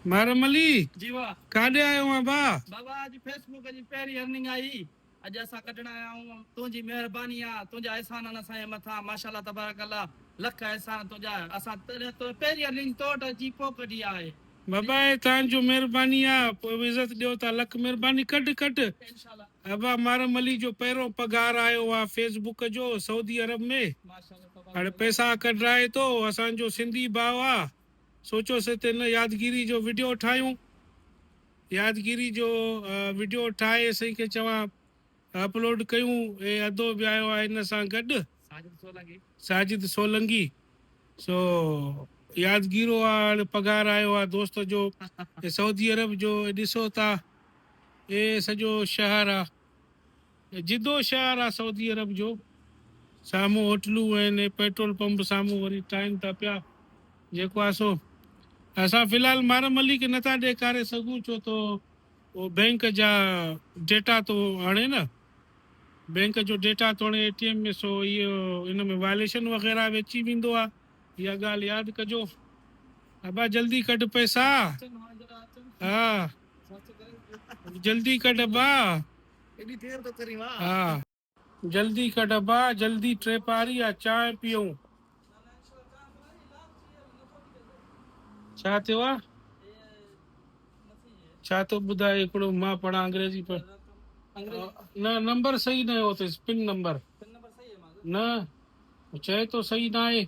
मारमली जी वाह काॾे आयो आहे बा? बाबा अॼु फेसबुक जी पहिरीं अर्निंग आई। अॼु असां कढण आया आहियूं। तुंहिंजी महिरबानी आहे, तुंहिंजा अहसान असांजे मथां माशाल्लाह तबारक अल्लाह। लख अहसान तुंहिंजा। असां पहिरीं अर्निंग तो वटि अची पोइ कढी आहे। बाबा तव्हांजो महिरबानी आहे, पोइ इज़त ॾियो था, लख महिरबानी। कट इंशाल्लाह। अबा मारमली जो पहिरों पगार आयो आहे फेसबुक जो सऊदी अरब में। हाणे पैसा कढाए थो। असांजो सिंधी भाउ आहे, सोचियोसीं त हिन यादगिरी जो वीडियो ठाहियूं। यादगिरी जो वीडियो ठाहे सही के चवां अपलोड कयूं। ऐं अदो बि आयो आहे हिन सां गॾु, साजिद सोलंगी। सो यादगिरो आहे, हाणे पगार आयो आहे दोस्त जो। सऊदी अरब जो ॾिसो था, ये सॼो शहर आहे, जिदो शहर आहे सऊदी अरब जो। साम्हूं होटलूं आहिनि, पेट्रोल पंप साम्हूं वरी ठाहिनि था पिया। जेको आहे सो असां फ़िलहाल मारमली खे नथा ॾेखारे सघूं, छो तो वो बैंक जा डेटा तो आणे न, बैंक जो डेटा तो आणे ATM में। सो इहो इन में वायलेशन वग़ैरह बि अची वेंदो आहे। इहा ॻाल्हि यादि कजो। अबा जल्दी कढ पैसा। हाँ जल्दी कढ अबा। हाँ जल्दी कढ अबा, जल्दी। टे पारी आहे, चांहि पियूं। छा थियो आहे? छा थो ॿुधाए हिकिड़ो? मां पढ़ां अंग्रेजी पर न, नंबर सही न हो अथसि, पिन नंबर न चए तो सही ना है।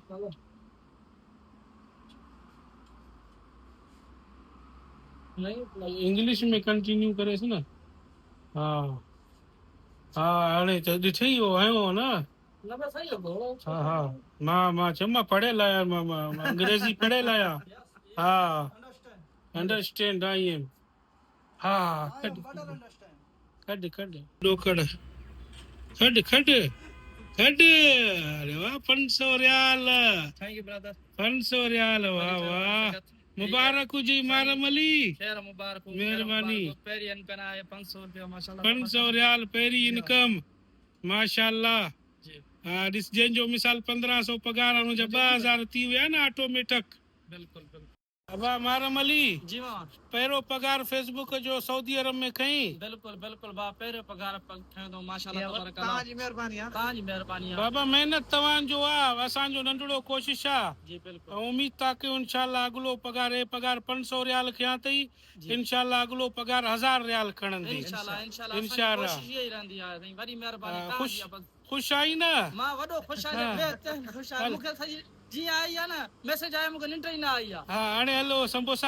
इंग्लिश में कंटिन्यू करेस न। हाँ हाँ हाणे त ॾिठई हो आयो न। हाँ हाँ मां चयो पढ़ियल आहियां, मां अंग्रेजी पढ़ियल आहियां। हाँ अंडरस्टैंड आई एम। हाँ कढ कढ कढ ॾो कढ कढ कढ कढ। अरे वाह 500 रियाल। 500 रियाल, वाह वाह। मुबारक हुजे मारमली। महिरबानी। 500 रियाल पहिरीं इनकम, माशाल्लाह। हाँ ॾिस, जंहिंजो मिसाल 1500 पगार, हुनजा 2000 थी विया न ऑटोमेटिक। बिल्कुलु। अबा मारमली जी वाह, पहिरों पगार फेसबुक जो सऊदी अरब में खई? बिल्कुलु बा, पहिरों पगार खयो तो माशाल्लाह तबारक अल्लाह। तव्हांजी महिरबानी आहे बाबा। मेहनत तव्हांजो आहे, असांजो नंढड़ो कोशिश आहे जी। बिल्कुलु उम्मीद था कयूं इंशाल्लाह अगलो पगार 500 रियाल खया अथई। इंशाल्लाह अगलो पगार 1000 रियाल खणंदी। इंशाल्लाह कोशिश यही रहंदी आहे। वरी महिरबानी। खुश आई न? मां वॾो खुश आहियां। मूंखे सही जी आई आहे न, मैसेज आया, मूंखे निंड ई न आई आहे। हाँ हाणे हलो समोसा